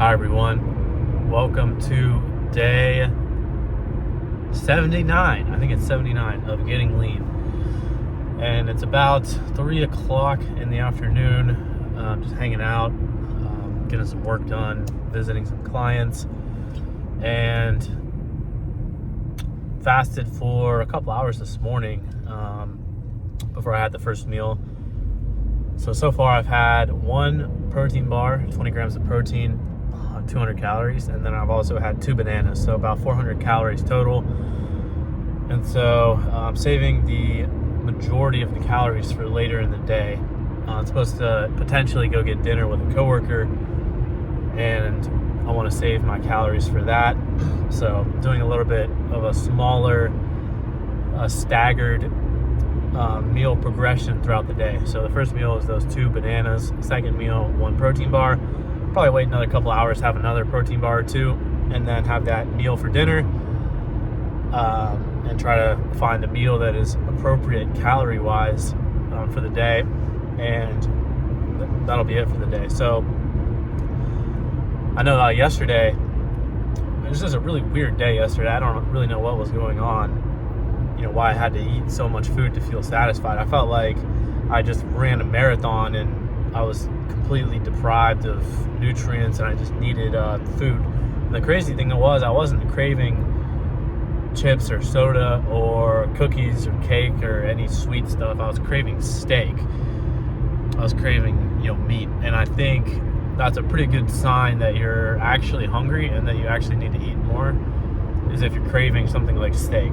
Hi everyone, welcome to day 79, I think it's 79 of Getting Lean, and it's about 3 o'clock in the afternoon. Just hanging out, getting some work done, visiting some clients, and fasted for a couple hours this morning before I had the first meal. So far I've had one protein bar, 20 grams of protein, 200 calories, and then I've also had 2 bananas, so about 400 calories total. And so I'm saving the majority of the calories for later in the day. I'm supposed to potentially go get dinner with a coworker, and I want to save my calories for that. So doing a little bit of a smaller, staggered meal progression throughout the day. So the first meal is those 2 bananas. Second meal, 1 protein bar. Probably wait another couple hours, have another protein bar or 2, and then have that meal for dinner, and try to find a meal that is appropriate calorie wise for the day, and that'll be it for the day. So I know yesterday, this is a really weird day yesterday. I don't really know what was going on, why I had to eat so much food to feel satisfied. I felt like I just ran a marathon and I was completely deprived of nutrients, and I just needed food. And the crazy thing was, I wasn't craving chips or soda or cookies or cake or any sweet stuff. I was craving steak. I was craving, meat. And I think that's a pretty good sign that you're actually hungry and that you actually need to eat more, is if you're craving something like steak.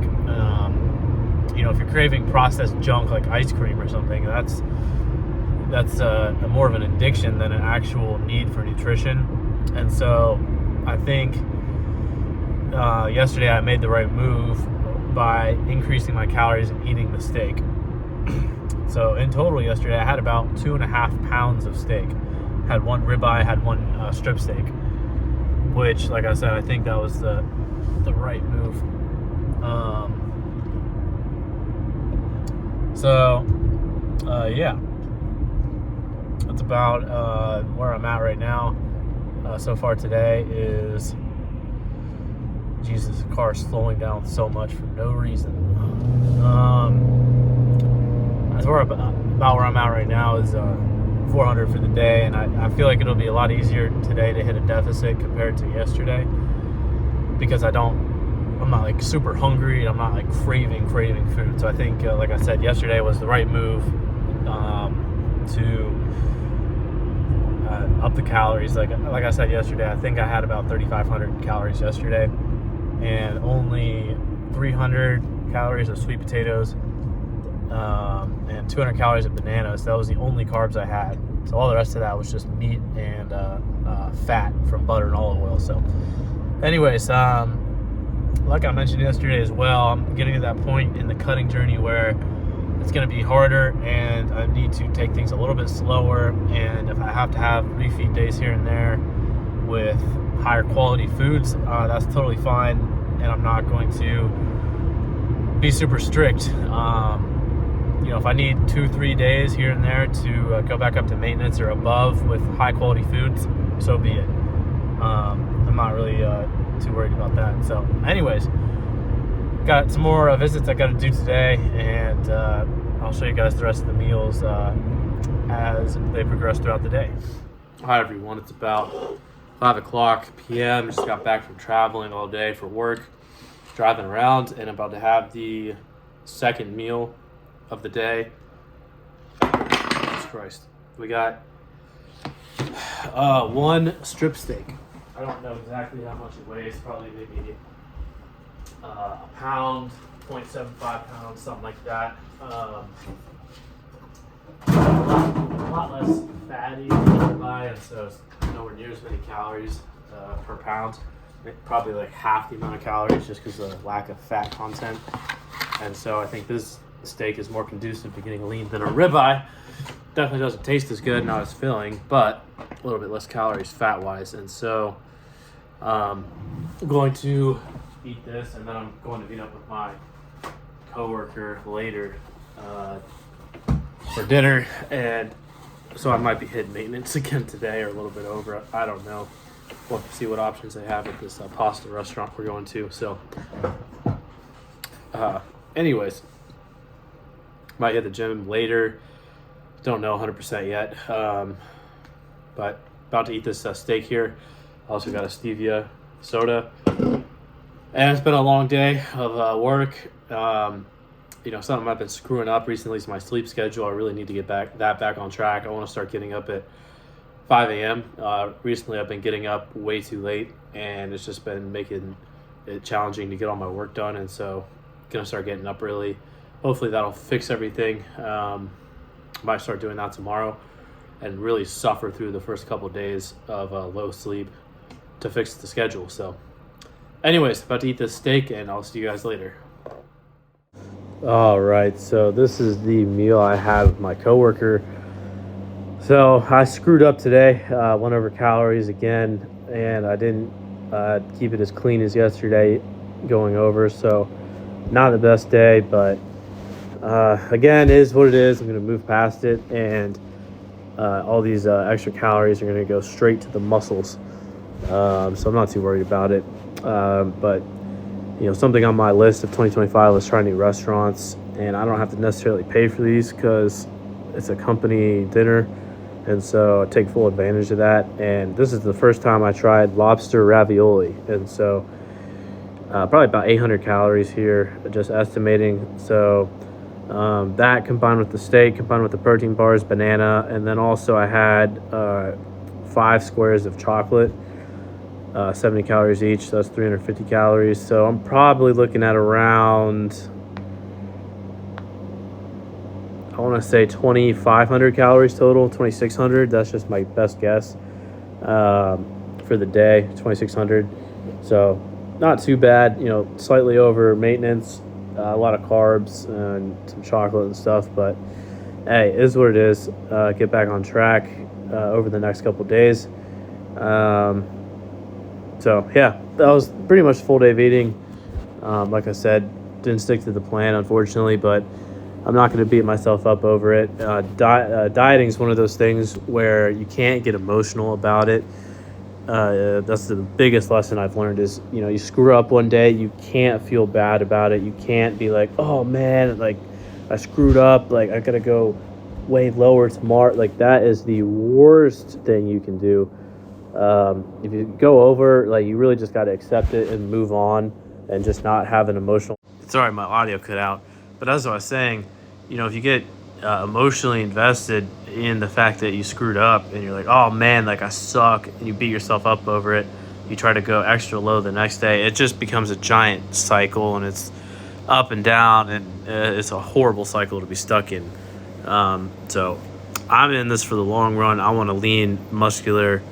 If you're craving processed junk like ice cream or something, that's more of an addiction than an actual need for nutrition. And so I think yesterday I made the right move by increasing my calories and eating the steak. So in total yesterday I had about 2.5 pounds of steak. Had 1 ribeye, had 1 strip steak, which, like I said, I think that was the right move. Yeah, that's about where I'm at right now. So far today is, Jesus, the car is slowing down so much for no reason. That's where about where I'm at right now is 400 for the day, and I feel like it'll be a lot easier today to hit a deficit compared to yesterday, because I'm not like super hungry, and I'm not like craving food. So I think, like I said, yesterday was the right move to up the calories. Like I said yesterday, I think I had about 3,500 calories yesterday, and only 300 calories of sweet potatoes, and 200 calories of bananas. That was the only carbs I had. So all the rest of that was just meat and fat from butter and olive oil. So anyways, like I mentioned yesterday as well, I'm getting to that point in the cutting journey where it's going to be harder, and I need to take things a little bit slower. And if I have to have refeed days here and there with higher quality foods, that's totally fine, and I'm not going to be super strict. If I need 2-3 days here and there to go back up to maintenance or above with high quality foods, so be it. I'm not really too worried about that. So anyways, got some more visits I got to do today, and I'll show you guys the rest of the meals as they progress throughout the day. Hi everyone, it's about 5 o'clock p.m. Just got back from traveling all day for work, driving around, and about to have the second meal of the day. Jesus Christ. We got 1 strip steak. I don't know exactly how much it weighs, probably maybe a pound, 0.75 pounds, something like that. A lot less fatty than ribeye, and so it's nowhere near as many calories per pound. Probably like half the amount of calories, just because of the lack of fat content. And so I think this steak is more conducive to getting lean than a ribeye. Definitely doesn't taste as good, not as filling, but a little bit less calories fat-wise. And so I'm going to eat this, and then I'm going to meet up with my coworker later for dinner, and so I might be hitting maintenance again today, or a little bit over. I don't know. we'll see what options they have at this pasta restaurant we're going to. So, anyways, might hit the gym later. Don't know 100% yet. But about to eat this steak here. Also got a stevia soda. And it's been a long day of work. Something I've been screwing up recently is my sleep schedule. I really need to get back on track. I want to start getting up at 5 a.m. Recently, I've been getting up way too late, and it's just been making it challenging to get all my work done. And so, gonna start getting up early. Hopefully, that'll fix everything. Might start doing that tomorrow, and really suffer through the first couple of days of low sleep to fix the schedule. So, anyways, about to eat this steak, and I'll see you guys later. All right, so this is the meal I had with my coworker. So I screwed up today, went over calories again, and I didn't keep it as clean as yesterday going over. So not the best day, but again, it is what it is. I'm going to move past it, and all these extra calories are going to go straight to the muscles. So I'm not too worried about it. But something on my list of 2025 is try new restaurants, and I don't have to necessarily pay for these because it's a company dinner, and so I take full advantage of that. And this is the first time I tried lobster ravioli, and so probably about 800 calories here, just estimating. So that combined with the steak, combined with the protein bars, banana, and then also I had 5 squares of chocolate. 70 calories each, so that's 350 calories. So I'm probably looking at around, I want to say 2,500 calories total, 2,600. That's just my best guess for the day, 2,600. So not too bad, slightly over maintenance, a lot of carbs and some chocolate and stuff. But hey, it is what it is. Get back on track over the next couple days. So, yeah, that was pretty much a full day of eating. Like I said, didn't stick to the plan, unfortunately, but I'm not going to beat myself up over it. Dieting is one of those things where you can't get emotional about it. That's the biggest lesson I've learned is, you screw up one day, you can't feel bad about it. You can't be like, oh, man, like, I screwed up. Like, I got to go way lower tomorrow. Like, that is the worst thing you can do. If you go over, like, you really just got to accept it and move on and just not have an emotional. Sorry, my audio cut out. But as I was saying, if you get emotionally invested in the fact that you screwed up and you're like, oh man, like I suck, and you beat yourself up over it, you try to go extra low the next day, it just becomes a giant cycle, and it's up and down, and it's a horrible cycle to be stuck in. So I'm in this for the long run. I want a lean, muscular,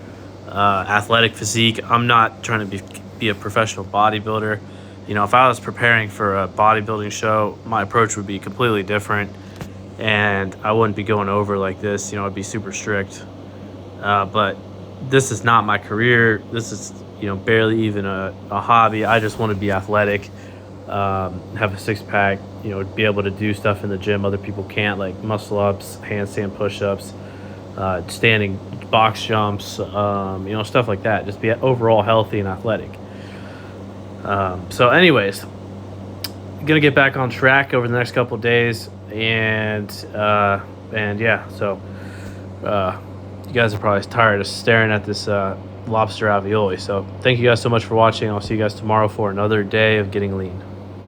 athletic physique. I'm not trying to be a professional bodybuilder. If I was preparing for a bodybuilding show, my approach would be completely different, and I wouldn't be going over like this. I'd be super strict. But this is not my career. This is, barely even a hobby. I just want to be athletic, have a six-pack, be able to do stuff in the gym other people can't, like muscle-ups, handstand push-ups, standing box jumps, stuff like that. Just be overall healthy and athletic. So anyways, gonna get back on track over the next couple of days, and yeah, so you guys are probably tired of staring at this lobster ravioli. So thank you guys so much for watching. I'll see you guys tomorrow for another day of getting lean.